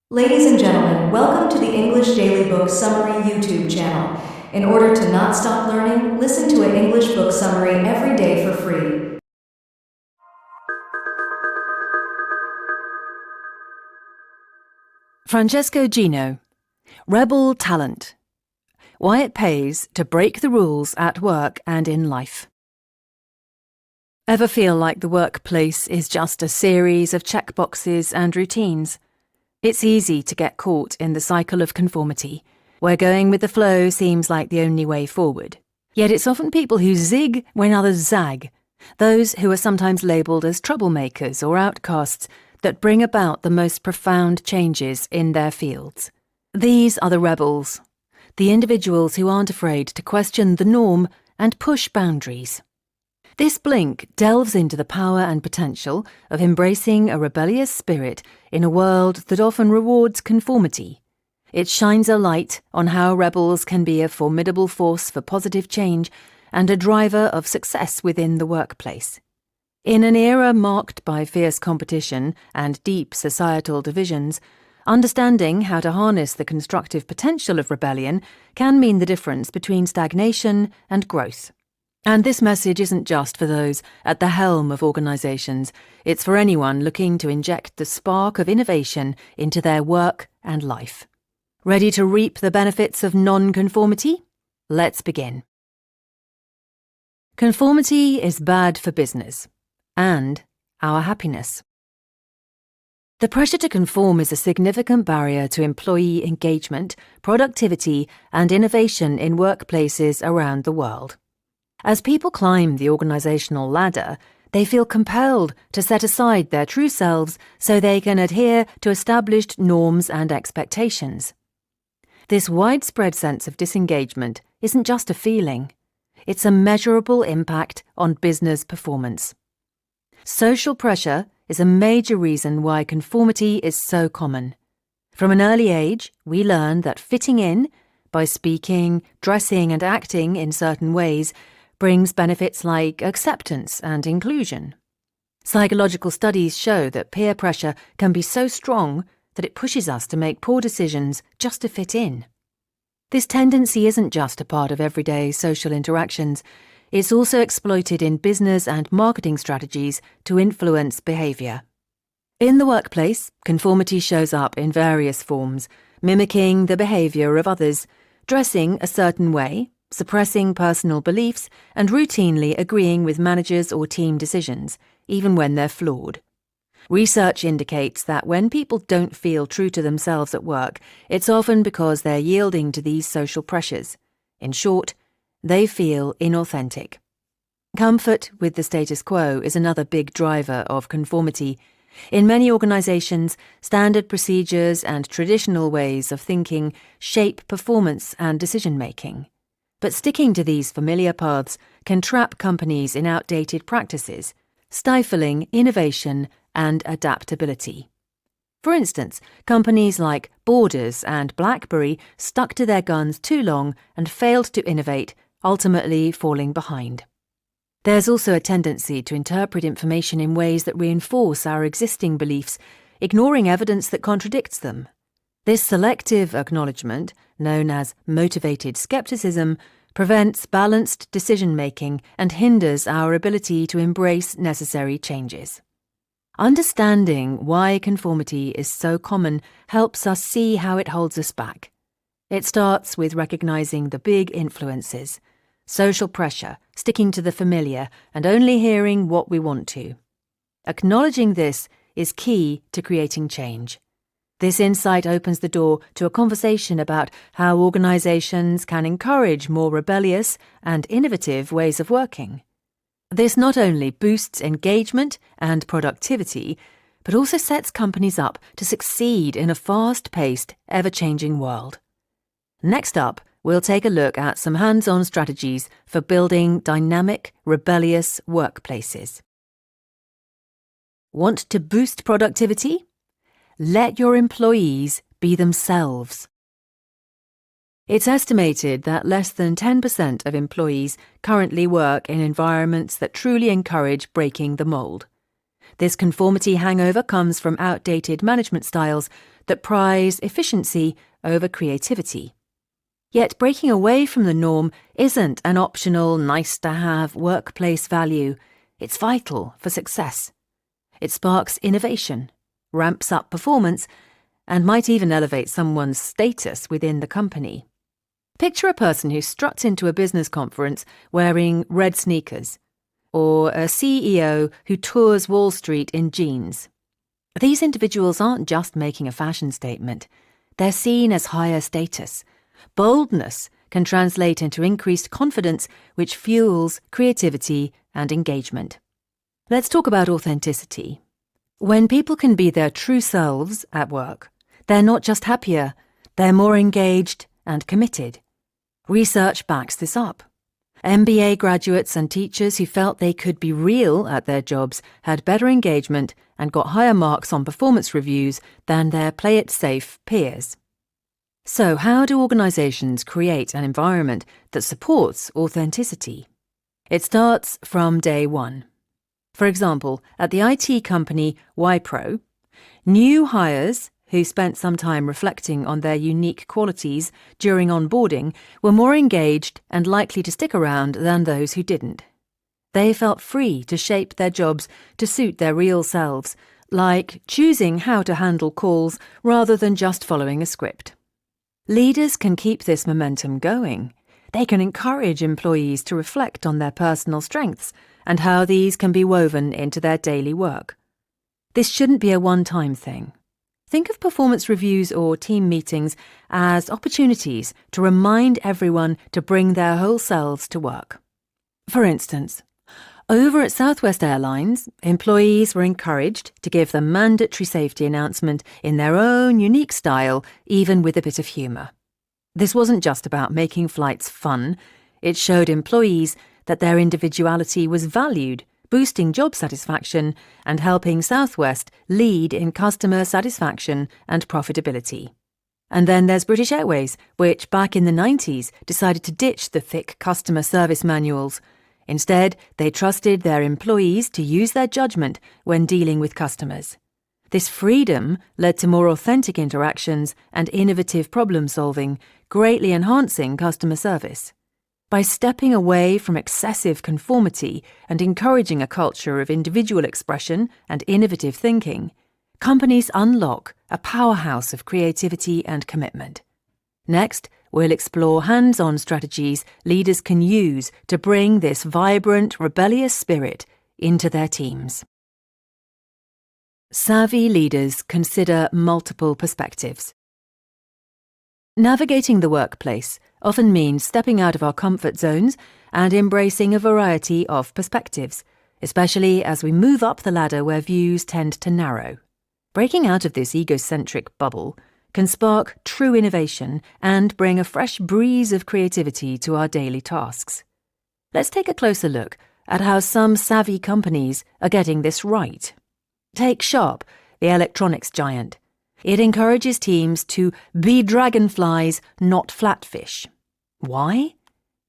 Ladies and gentlemen, welcome to the English Daily Book Summary YouTube channel. In order to not stop learning, listen to an English book summary every day for free. Francesco Gino, Rebel Talent. Why it pays to break the rules at work and in life. Ever feel like the workplace is just a series of checkboxes and routines? It's easy to get caught in the cycle of conformity, where going with the flow seems like the only way forward. Yet it's often people who zig when others zag, those who are sometimes labelled as troublemakers or outcasts, that bring about the most profound changes in their fields. These are the rebels, the individuals who aren't afraid to question the norm and push boundaries. This blink delves into the power and potential of embracing a rebellious spirit in a world that often rewards conformity. It shines a light on how rebels can be a formidable force for positive change and a driver of success within the workplace. In an era marked by fierce competition and deep societal divisions, understanding how to harness the constructive potential of rebellion can mean the difference between stagnation and growth. And this message isn't just for those at the helm of organisations, it's for anyone looking to inject the spark of innovation into their work and life. Ready to reap the benefits of non-conformity? Let's begin. Conformity is bad for business and our happiness. The pressure to conform is a significant barrier to employee engagement, productivity, and innovation in workplaces around the world. As people climb the organisational ladder, they feel compelled to set aside their true selves so they can adhere to established norms and expectations. This widespread sense of disengagement isn't just a feeling, it's a measurable impact on business performance. Social pressure is a major reason why conformity is so common. From an early age, we learn that fitting in, by speaking, dressing, and acting in certain ways, brings benefits like acceptance and inclusion. Psychological studies show that peer pressure can be so strong that it pushes us to make poor decisions just to fit in. This tendency isn't just a part of everyday social interactions, it's also exploited in business and marketing strategies to influence behaviour. In the workplace, conformity shows up in various forms, mimicking the behaviour of others, dressing a certain way, suppressing personal beliefs, and routinely agreeing with managers or team decisions, even when they're flawed. Research indicates that when people don't feel true to themselves at work, it's often because they're yielding to these social pressures. In short, they feel inauthentic. Comfort with the status quo is another big driver of conformity. In many organisations, standard procedures and traditional ways of thinking shape performance and decision-making. But sticking to these familiar paths can trap companies in outdated practices, stifling innovation and adaptability. For instance, companies like Borders and BlackBerry stuck to their guns too long and failed to innovate, ultimately falling behind. There's also a tendency to interpret information in ways that reinforce our existing beliefs, ignoring evidence that contradicts them. This selective acknowledgement, known as motivated skepticism, prevents balanced decision-making and hinders our ability to embrace necessary changes. Understanding why conformity is so common helps us see how it holds us back. It starts with recognizing the big influences: social pressure, sticking to the familiar, and only hearing what we want to. Acknowledging this is key to creating change. This insight opens the door to a conversation about how organizations can encourage more rebellious and innovative ways of working. This not only boosts engagement and productivity, but also sets companies up to succeed in a fast-paced, ever-changing world. Next up, we'll take a look at some hands-on strategies for building dynamic, rebellious workplaces. Want to boost productivity? Let your employees be themselves. It's estimated that less than 10% of employees currently work in environments that truly encourage breaking the mold. This conformity hangover comes from outdated management styles that prize efficiency over creativity. Yet breaking away from the norm isn't an optional, nice-to-have workplace value. It's vital for success. It sparks innovation, ramps up performance, and might even elevate someone's status within the company. Picture a person who struts into a business conference wearing red sneakers, or a CEO who tours Wall Street in jeans. These individuals aren't just making a fashion statement. They're seen as higher status. Boldness can translate into increased confidence, which fuels creativity and engagement. Let's talk about authenticity. When people can be their true selves at work, they're not just happier, they're more engaged and committed. Research backs this up. MBA graduates and teachers who felt they could be real at their jobs had better engagement and got higher marks on performance reviews than their play-it-safe peers. So how do organizations create an environment that supports authenticity? It starts from day one. For example, at the IT company Wipro, new hires who spent some time reflecting on their unique qualities during onboarding were more engaged and likely to stick around than those who didn't. They felt free to shape their jobs to suit their real selves, like choosing how to handle calls rather than just following a script. Leaders can keep this momentum going. They can encourage employees to reflect on their personal strengths and how these can be woven into their daily work. This shouldn't be a one-time thing. Think of performance reviews or team meetings as opportunities to remind everyone to bring their whole selves to work. For instance, over at Southwest Airlines, employees were encouraged to give the mandatory safety announcement in their own unique style, even with a bit of humour. This wasn't just about making flights fun. It showed employees that their individuality was valued, boosting job satisfaction and helping Southwest lead in customer satisfaction and profitability. And then there's British Airways, which back in the 90s decided to ditch the thick customer service manuals. Instead, they trusted their employees to use their judgment when dealing with customers. This freedom led to more authentic interactions and innovative problem-solving, greatly enhancing customer service. By stepping away from excessive conformity and encouraging a culture of individual expression and innovative thinking, companies unlock a powerhouse of creativity and commitment. Next, we'll explore hands-on strategies leaders can use to bring this vibrant, rebellious spirit into their teams. Savvy leaders consider multiple perspectives. Navigating the workplace often means stepping out of our comfort zones and embracing a variety of perspectives, especially as we move up the ladder where views tend to narrow. Breaking out of this egocentric bubble can spark true innovation and bring a fresh breeze of creativity to our daily tasks. Let's take a closer look at how some savvy companies are getting this right. Take Sharp, the electronics giant. It encourages teams to be dragonflies, not flatfish. Why?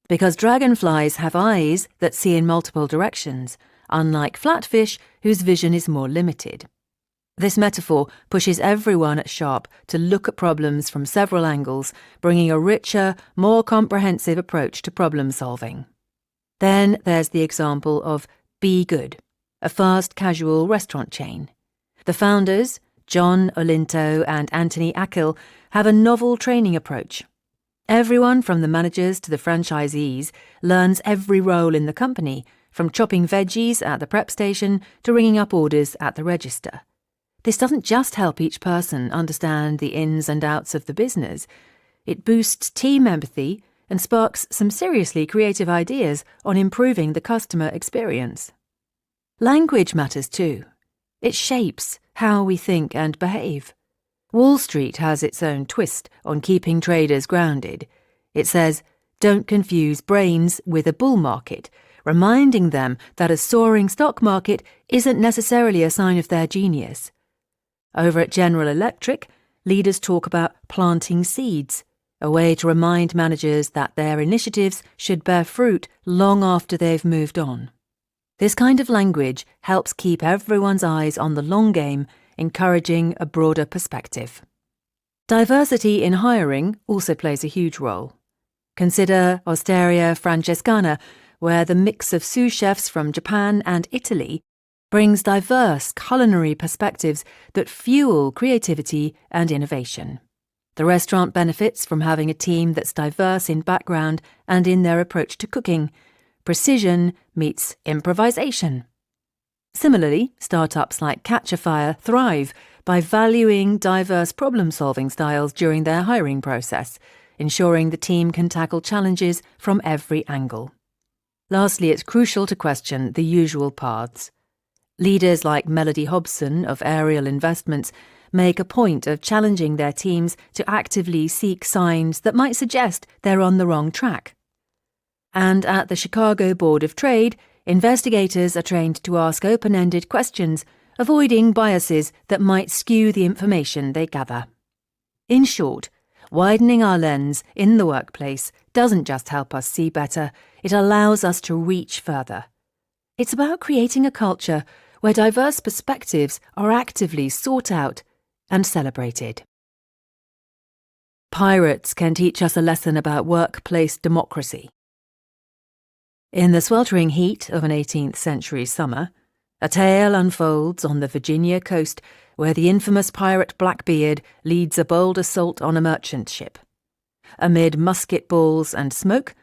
Because dragonflies have eyes that see in multiple directions, unlike flatfish whose vision is more limited. This metaphor pushes everyone at Sharp to look at problems from several angles, bringing a richer, more comprehensive approach to problem solving. Then there's the example of Be Good, a fast casual restaurant chain. The founders, John Olinto and Anthony Ackil, have a novel training approach. Everyone from the managers to the franchisees learns every role in the company, from chopping veggies at the prep station to ringing up orders at the register. This doesn't just help each person understand the ins and outs of the business. It boosts team empathy and sparks some seriously creative ideas on improving the customer experience. Language matters too. It shapes how we think and behave. Wall Street has its own twist on keeping traders grounded. It says, "Don't confuse brains with a bull market," reminding them that a soaring stock market isn't necessarily a sign of their genius. Over at General Electric, leaders talk about planting seeds, a way to remind managers that their initiatives should bear fruit long after they've moved on. This kind of language helps keep everyone's eyes on the long game, encouraging a broader perspective. Diversity in hiring also plays a huge role. Consider Osteria Francescana, where the mix of sous chefs from Japan and Italy brings diverse culinary perspectives that fuel creativity and innovation. The restaurant benefits from having a team that's diverse in background and in their approach to cooking. Precision meets improvisation. Similarly, startups like Catchafire thrive by valuing diverse problem-solving styles during their hiring process, ensuring the team can tackle challenges from every angle. Lastly, it's crucial to question the usual paths. Leaders like Melody Hobson of Ariel Investments make a point of challenging their teams to actively seek signs that might suggest they're on the wrong track. And at the Chicago Board of Trade, investigators are trained to ask open-ended questions, avoiding biases that might skew the information they gather. In short, widening our lens in the workplace doesn't just help us see better, it allows us to reach further. It's about creating a culture where diverse perspectives are actively sought out and celebrated. Pirates can teach us a lesson about workplace democracy. In the sweltering heat of an 18th century summer, a tale unfolds on the Virginia coast where the infamous pirate Blackbeard leads a bold assault on a merchant ship. Amid musket balls and smoke,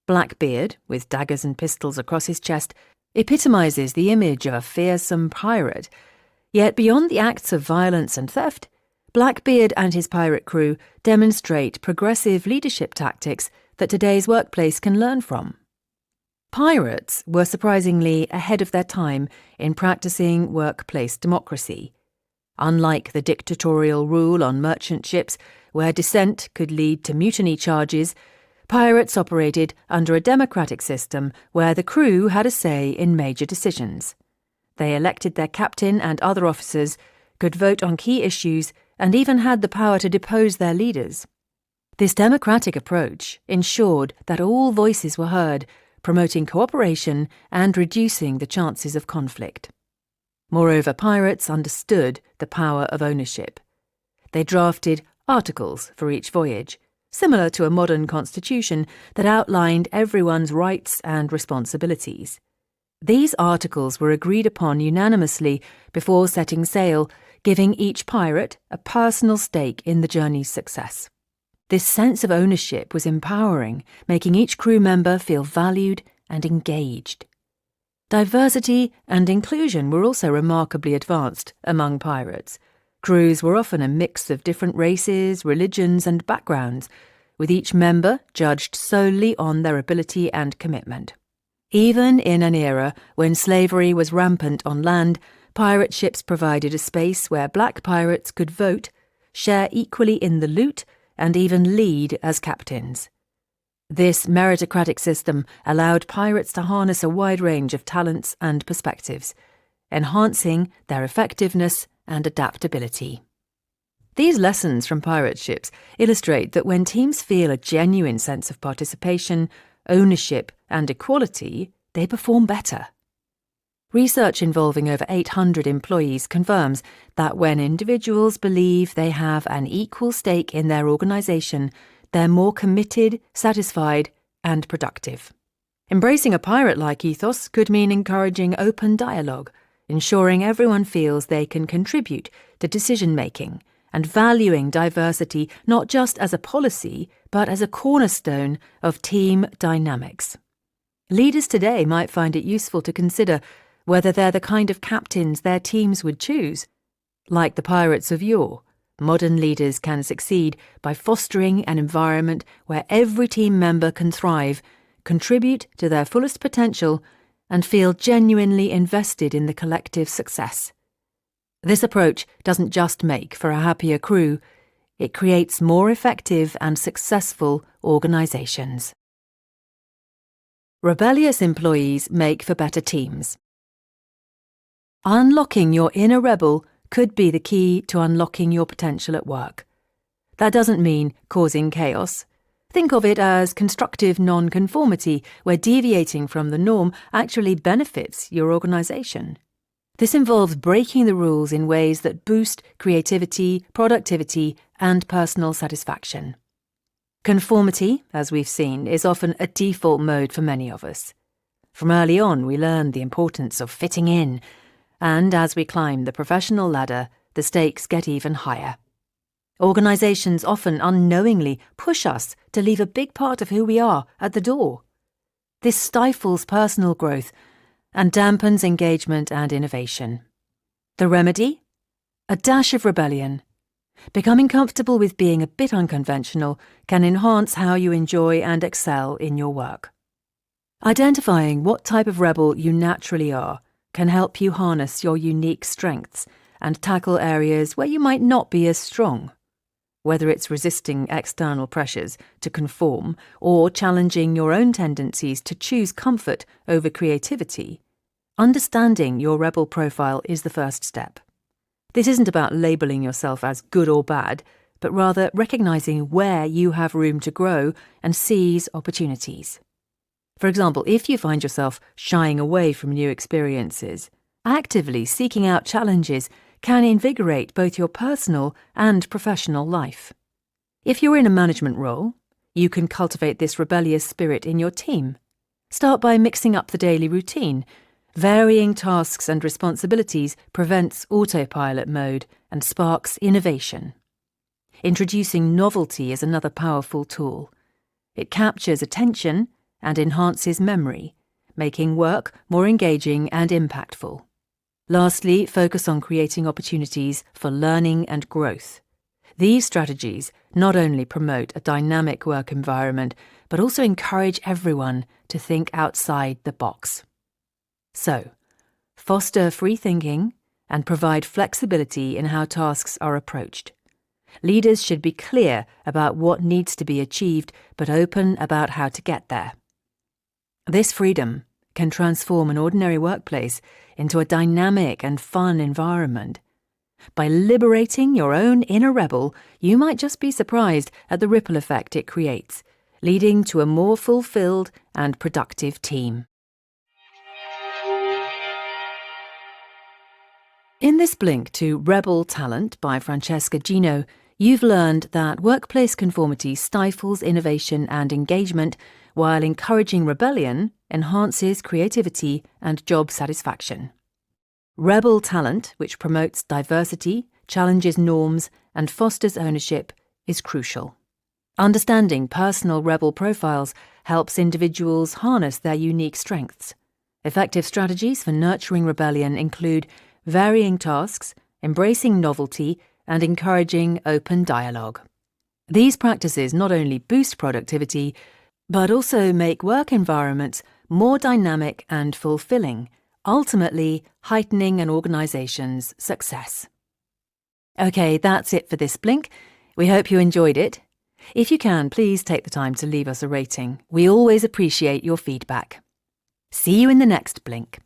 Blackbeard, with daggers and pistols across his chest, epitomizes the image of a fearsome pirate. Yet beyond the acts of violence and theft, Blackbeard and his pirate crew demonstrate progressive leadership tactics that today's workplace can learn from. Pirates were surprisingly ahead of their time in practicing workplace democracy. Unlike the dictatorial rule on merchant ships, where dissent could lead to mutiny charges, pirates operated under a democratic system where the crew had a say in major decisions. They elected their captain and other officers, could vote on key issues, and even had the power to depose their leaders. This democratic approach ensured that all voices were heard, promoting cooperation and reducing the chances of conflict. Moreover, pirates understood the power of ownership. They drafted articles for each voyage, similar to a modern constitution that outlined everyone's rights and responsibilities. These articles were agreed upon unanimously before setting sail, giving each pirate a personal stake in the journey's success. This sense of ownership was empowering, making each crew member feel valued and engaged. Diversity and inclusion were also remarkably advanced among pirates. Crews were often a mix of different races, religions, and backgrounds, with each member judged solely on their ability and commitment. Even in an era when slavery was rampant on land, pirate ships provided a space where black pirates could vote, share equally in the loot, and even lead as captains. This meritocratic system allowed pirates to harness a wide range of talents and perspectives, enhancing their effectiveness and adaptability. These lessons from pirate ships illustrate that when teams feel a genuine sense of participation, ownership, and equality, they perform better. Research involving over 800 employees confirms that when individuals believe they have an equal stake in their organization, they're more committed, satisfied, and productive. Embracing a pirate-like ethos could mean encouraging open dialogue, ensuring everyone feels they can contribute to decision-making, and valuing diversity not just as a policy, but as a cornerstone of team dynamics. Leaders today might find it useful to consider whether they're the kind of captains their teams would choose. Like the pirates of yore, modern leaders can succeed by fostering an environment where every team member can thrive, contribute to their fullest potential, and feel genuinely invested in the collective success. This approach doesn't just make for a happier crew, it creates more effective and successful organizations. Rebellious employees make for better teams. Unlocking your inner rebel could be the key to unlocking your potential at work. That doesn't mean causing chaos. Think of it as constructive non-conformity, where deviating from the norm actually benefits your organization. This involves breaking the rules in ways that boost creativity, productivity, and personal satisfaction. Conformity, as we've seen, is often a default mode for many of us. From early on, we learn the importance of fitting in, and as we climb the professional ladder, the stakes get even higher. Organisations often unknowingly push us to leave a big part of who we are at the door. This stifles personal growth and dampens engagement and innovation. The remedy? A dash of rebellion. Becoming comfortable with being a bit unconventional can enhance how you enjoy and excel in your work. Identifying what type of rebel you naturally are can help you harness your unique strengths and tackle areas where you might not be as strong. Whether it's resisting external pressures to conform or challenging your own tendencies to choose comfort over creativity, understanding your rebel profile is the first step. This isn't about labelling yourself as good or bad, but rather recognising where you have room to grow and seize opportunities. For example, if you find yourself shying away from new experiences, actively seeking out challenges can invigorate both your personal and professional life. If you're in a management role, you can cultivate this rebellious spirit in your team. Start by mixing up the daily routine. Varying tasks and responsibilities prevents autopilot mode and sparks innovation. Introducing novelty is another powerful tool. It captures attention and enhances memory, making work more engaging and impactful. Lastly, focus on creating opportunities for learning and growth. These strategies not only promote a dynamic work environment, but also encourage everyone to think outside the box. So, foster free thinking and provide flexibility in how tasks are approached. Leaders should be clear about what needs to be achieved, but open about how to get there. This freedom can transform an ordinary workplace into a dynamic and fun environment. By liberating your own inner rebel, you might just be surprised at the ripple effect it creates, leading to a more fulfilled and productive team. In this blink to Rebel Talent by Francesca Gino, you've learned that workplace conformity stifles innovation and engagement, while encouraging rebellion enhances creativity and job satisfaction. Rebel Talent, which promotes diversity, challenges norms, and fosters ownership, is crucial. Understanding personal rebel profiles helps individuals harness their unique strengths. Effective strategies for nurturing rebellion include varying tasks, embracing novelty, and encouraging open dialogue. These practices not only boost productivity, but also make work environments more dynamic and fulfilling, ultimately heightening an organisation's success. Okay, that's it for this blink. We hope you enjoyed it. If you can, please take the time to leave us a rating. We always appreciate your feedback. See you in the next blink.